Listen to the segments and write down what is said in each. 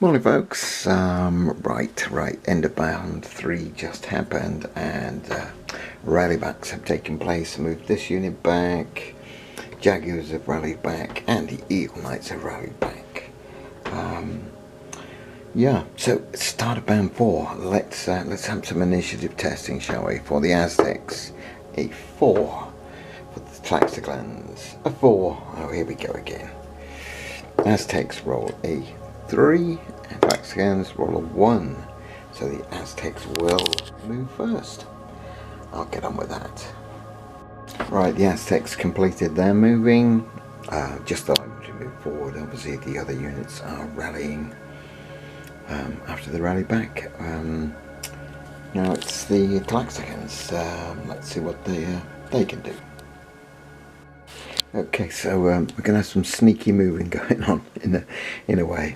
Morning folks, right, end of bound 3 just happened and rally backs have taken place. Moved this unit back, Jaguars have rallied back and the Eagle Knights have rallied back. Yeah, so start of band 4, let's have some initiative testing, shall we, for the Aztecs. A 4 for the Tlaxcallans, a 4, oh here we go again. Aztecs roll a 3 and Tlaxcallans roll a 1, so the Aztecs will move first. I'll get on with that. Right, the Aztecs completed their moving, just allowed to move forward. Obviously the other units are rallying after the rally back. Now it's the Tlaxcallans. Let's see what they can do. Okay, so we're going to have some sneaky moving going on in a way.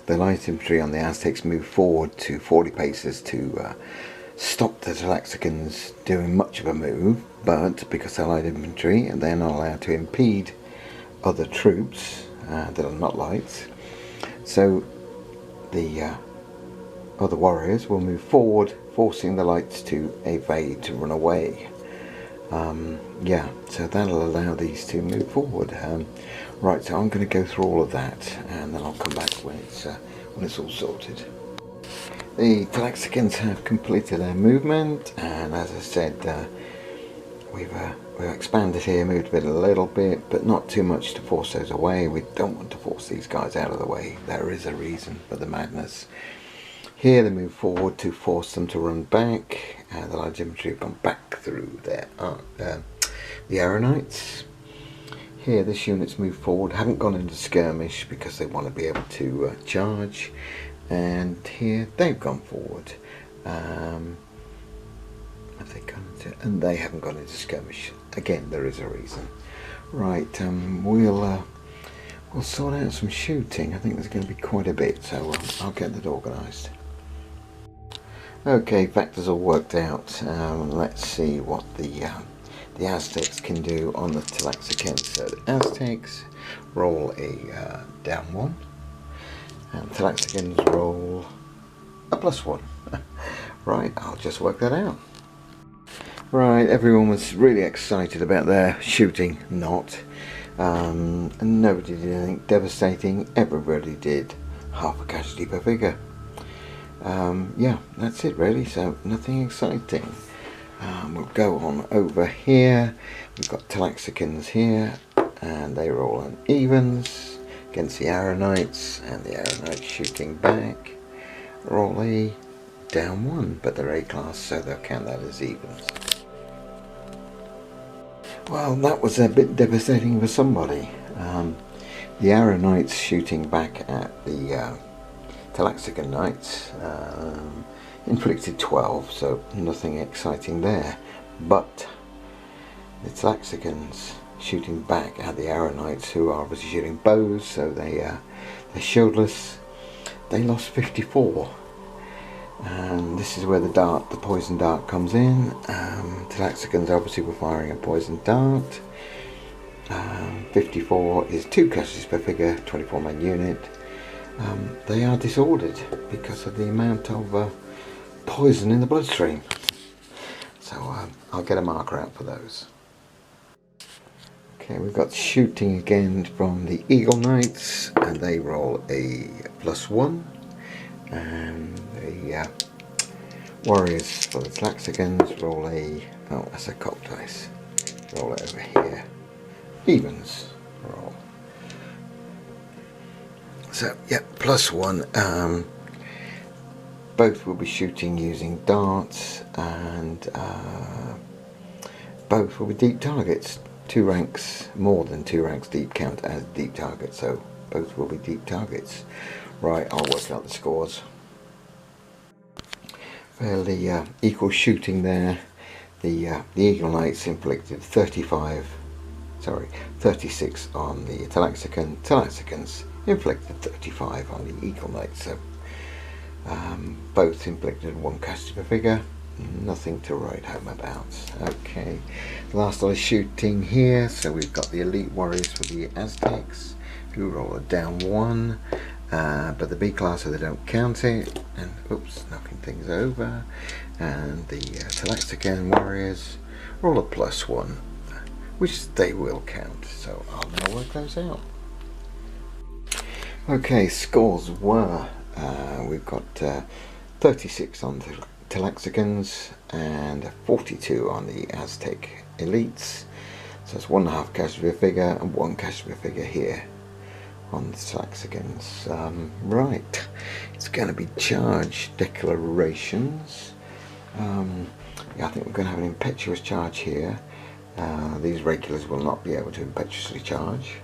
The light infantry on the Aztecs move forward to 40 paces to stop the Tlaxcallans doing much of a move, but because they're light infantry, they're not allowed to impede other troops that are not lights. So the other warriors will move forward, forcing the lights to evade, to run away. Yeah, so that'll allow these to move forward. Right, so I'm going to go through all of that, and then I'll come back when it's all sorted. The Tlaxcallans have completed their movement, and as I said, we've expanded here, moved a little bit, but not too much to force those away. We don't want to force these guys out of the way. There is a reason for the madness. Here they move forward to force them to run back. The light infantry have gone back through their the Arrow Knights. Here this unit's moved forward, haven't gone into skirmish because they want to be able to charge. And here they've gone forward. Have they gone into, and they haven't gone into skirmish. Again, there is a reason. Right, we'll sort out some shooting. I think there's going to be quite a bit, so I'll get that organised. Okay, factors all worked out. Let's see what the Aztecs can do on the Tlaxcallan. So the Aztecs roll a down 1, and Tlaxcallans roll a +1. Right, I'll just work that out. Right, everyone was really excited about their shooting, not. And nobody did anything devastating. Everybody did half a casualty per figure. Yeah, that's it really, so nothing exciting. We'll go on over here. We've got Tlaxcallans here, and they roll on evens against the Arrow Knights, and the Arrow Knights shooting back roll a down 1, but they're A-class, so they'll count that as evens. Well, that was a bit devastating for somebody. The Arrow Knights shooting back at the Tlaxcallan Knights inflicted 12, so nothing exciting there. But the Tlaxcallans shooting back at the Arrow Knights, who are obviously shooting bows, so they're shieldless. They lost 54. And this is where the poison dart comes in. Tlaxcallans obviously were firing a poison dart. 54 is 2 casualties per figure, 24-man unit. They are disordered because of the amount of poison in the bloodstream. So I'll get a marker out for those. Okay, we've got shooting again from the Eagle Knights, and they roll a +1. And the warriors for the Tlaxcallans roll a, oh, that's a cock dice, roll it over here, evens roll. So yeah, +1. Both will be shooting using darts, and both will be deep targets. 2 ranks, more than 2 ranks deep count as deep targets, so both will be deep targets. Right, I'll work out the scores. Fairly equal shooting there. The Eagle Knights inflicted 36 on the Tlaxcallans inflicted 35 on the Eagle Knights. So both inflicted 1 casualty per figure. Nothing to write home about. Okay, last lot of shooting here. So we've got the elite warriors for the Aztecs, who roll a down 1. but the B class, so they don't count it. And oops, knocking things over. And the Tlaxcallan warriors are all a +1, which they will count. So I'll now work those out. Okay, scores were we've got 36 on the Tlaxcallans and 42 on the Aztec elites. So it's 1.5 casualty figure and 1 casualty figure here on the Tlaxcallans. Right, it's going to be charge declarations. Yeah, I think we're going to have an impetuous charge here. These regulars will not be able to impetuously charge,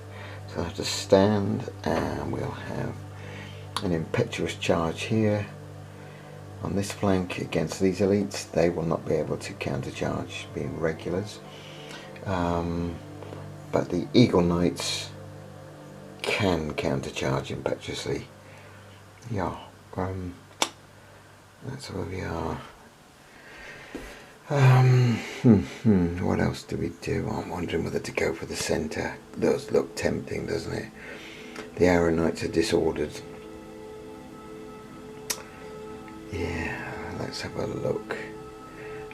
so I have to stand, and we'll have an impetuous charge here on this flank against these elites. They will not be able to countercharge, being regulars. But the Eagle Knights can countercharge impetuously. Yeah, that's where we are. What else do we do? I'm wondering whether to go for the centre. Does look tempting, doesn't it? The Arrow Knights are disordered. Yeah, let's have a look.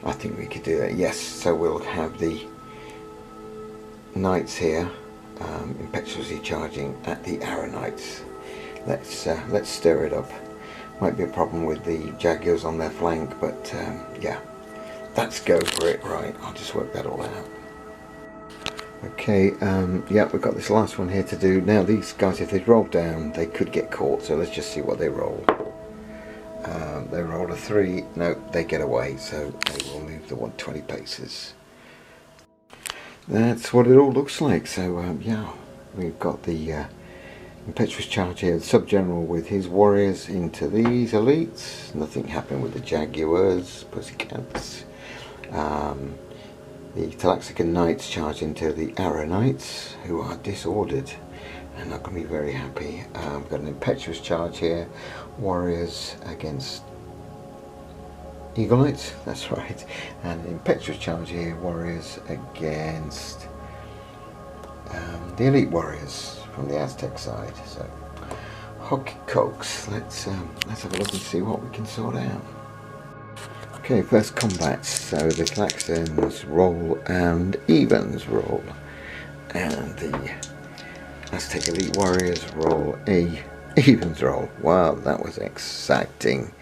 I think we could do that. Yes, so we'll have the Knights here impetuously charging at the Arrow Knights. Let's stir it up. Might be a problem with the Jaguars on their flank, but yeah, let's go for it. Right, I'll just work that all out. Okay, yeah, we've got this last one here to do. Now these guys, if they roll down, they could get caught, so let's just see what they roll. They roll a 3, no, they get away, so they will move the 120 paces. That's what it all looks like. So yeah, we've got the impetuous charge here, the sub-general with his warriors into these elites. Nothing happened with the Jaguars, pussycats. The Tlaxcallan Knights charge into the Arrow Knights, who are disordered and not going to be very happy. We've got an impetuous charge here, warriors against Eagle Knights, that's right, and an impetuous charge here, warriors against the elite warriors from the Aztec side. So hockey cokes, let's have a look and see what we can sort out. Okay, first combats. So the Tlaxcallans roll and evens roll, and the Aztec elite warriors roll a evens roll. Wow, that was exciting.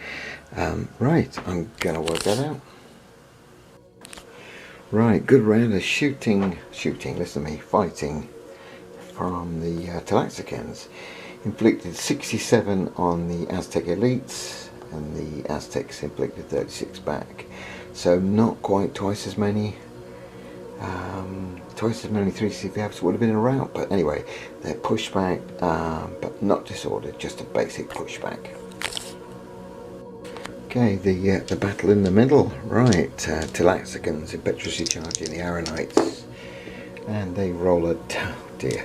Right, I'm gonna work that out. Right, good round of shooting, listen to me, fighting from the Tlaxcallans. Inflicted 67 on the Aztec elites, and the Aztecs inflicted 36 back. So not quite twice as many. Twice as many 3CVFs would have been a rout, but anyway, they're pushback, but not disordered, just a basic pushback. Okay, the battle in the middle, right, Tlaxcallans impetuously charging the Arrow Knights, and they roll a, oh dear,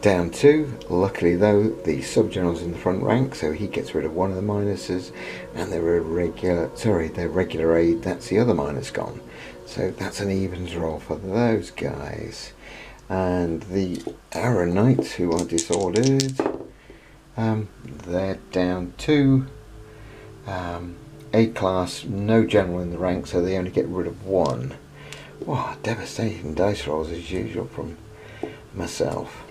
down 2. Luckily though, the sub-general's in the front rank, so he gets rid of one of the minuses, and their regular aid, that's the other minus gone. So that's an evens roll for those guys. And the Arrow Knights, who are disordered, they're down 2. A class, no general in the rank, so they only get rid of 1. Wow, devastating dice rolls as usual from myself.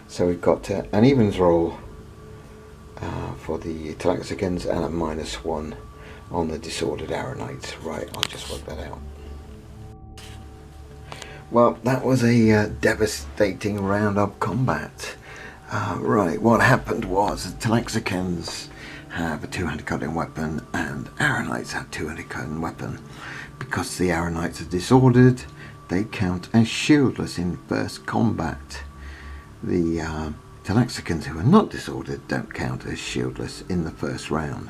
So we've got an evens roll for the Tlaxcallans and a -1 on the disordered Arrow Knights. Right, I'll just work that out. Well, that was a devastating round of combat. Right, what happened was the Tlaxcallans have a two-handed cutting weapon and Arrow Knights have two-handed cutting weapon. Because the Arrow Knights are disordered, they count as shieldless in first combat. The Tlaxcallans, who are not disordered, don't count as shieldless in the first round.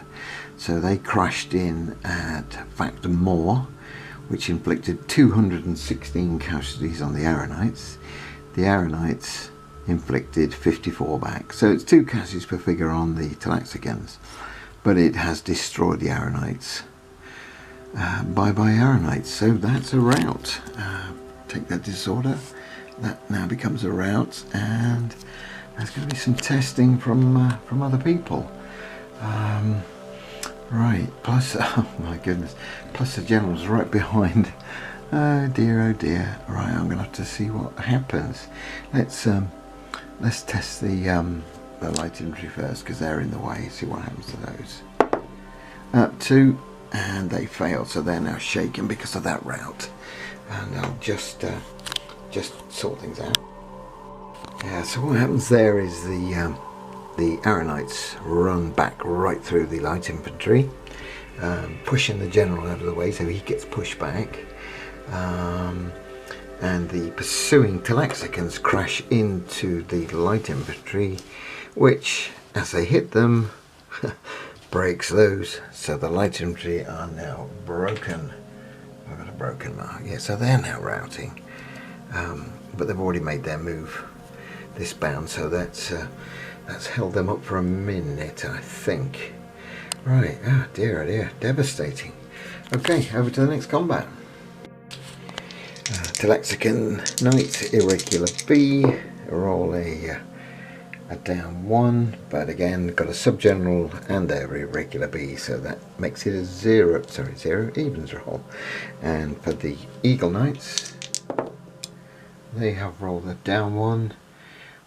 So they crashed in at factor more, which inflicted 216 casualties on the Arrow Knights. The Arrow Knights inflicted 54 back. So it's 2 casualties per figure on the Tlaxcallans, but it has destroyed the Arrow Knights. Bye-bye Arrow Knights. So that's a rout. Take that disorder. That now becomes a rout, and there's going to be some testing from other people. Right, plus, oh my goodness, plus the general's right behind. Oh dear, oh dear. Right, I'm going to have to see what happens. Let's test the light infantry first, because they're in the way. See what happens to those. 2, and they failed, so they're now shaken because of that route. And I'll just sort things out. Yeah, so what happens there is the Arrow Knights run back right through the light infantry, pushing the general out of the way, so he gets pushed back. And the pursuing Tlaxcalans crash into the light infantry, which, as they hit them, breaks those. So the light infantry are now broken. I've got a broken mark. Yeah, so they're now routing, but they've already made their move this bound, so that's held them up for a minute, I think. Right, oh dear, devastating. Okay, over to the next combat. Tlaxcallan Knight, irregular B, roll a down 1, but again got a sub-general and their irregular B, so that makes it a 0 evens roll. And for the Eagle Knights, they have rolled a down 1,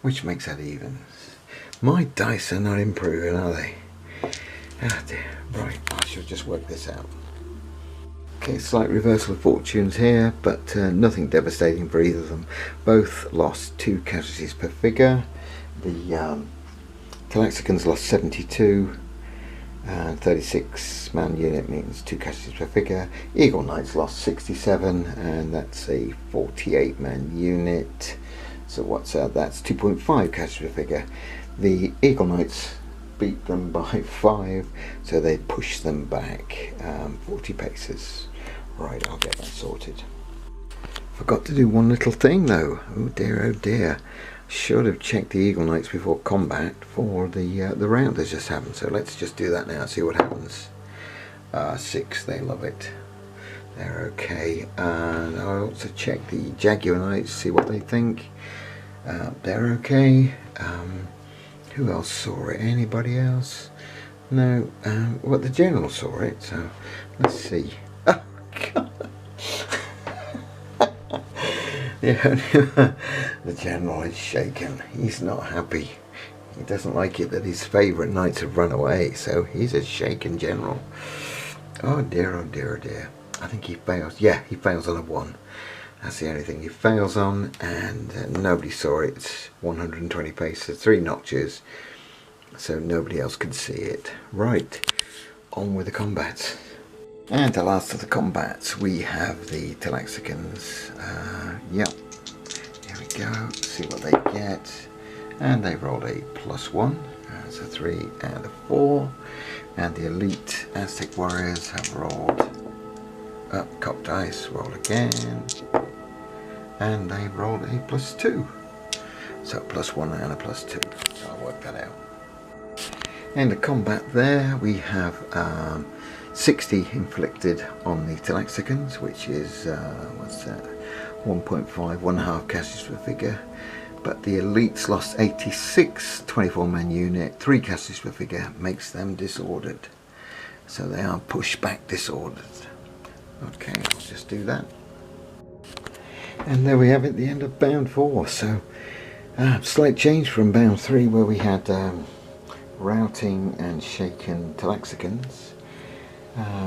which makes that evens. My dice are not improving, are they? Ah dear. Right, I should just work this out. Okay, slight reversal of fortunes here, but nothing devastating for either of them. Both lost 2 casualties per figure. The Tlaxcalans lost 72, and 36 man unit means 2 casualties per figure. Eagle Knights lost 67, and that's a 48 man unit. So what's that? That's 2.5 casualties per figure. The Eagle Knights beat them by 5, so they pushed them back 40 paces. Right, I'll get that sorted. Forgot to do one little thing though. Oh dear. Should have checked the Eagle Knights before combat for the round that just happened. So let's just do that now, see what happens. 6, they love it. They're okay. And I'll also check the Jaguar Knights, see what they think. They're okay. Who else saw it? Anybody else? No. Well, the general saw it, so let's see. Oh God. Yeah, the general is shaken. He's not happy. He doesn't like it that his favourite knights have run away, so he's a shaken general. Oh dear, oh dear, oh dear. I think he fails. Yeah, he fails on a 1. That's the only thing he fails on, and nobody saw it. It's 120 paces, 3 notches, so nobody else could see it. Right, on with the combats. And the last of the combats, we have the Tlaxcalans. Yep, here we go, see what they get. And they rolled a +1, that's a 3 and a 4. And the elite Aztec warriors have rolled up, cop dice, roll again. And they rolled a +2. So +1 and a +2. So I'll work that out. In the combat there, we have 60 inflicted on the Tlaxcalans, which is, what's that, 1.5, 1.5 casualties per figure. But the elites lost 86, 24 man unit, 3 casualties per figure, makes them disordered. So they are pushed back disordered. Okay, I'll just do that. And there we have it, the end of bound 4. So slight change from bound 3, where we had routing and shaken Tlaxcalans.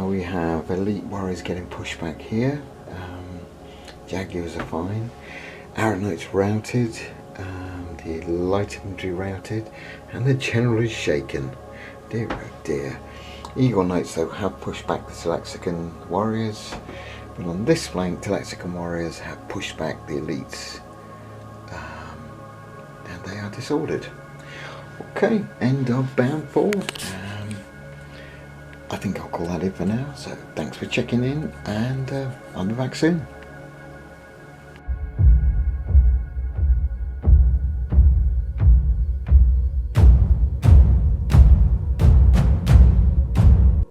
We have elite warriors getting pushed back here. Jaguars are fine. Arrow Knights routed. The light infantry routed, and the general is shaken. Dear oh dear. Eagle Knights though have pushed back the Tlaxcalan warriors, but on this flank Tlaxcalan warriors have pushed back the elites, and they are disordered. Okay, end of bound 4. I think I'll call that it for now, so thanks for checking in, and I'll be back soon.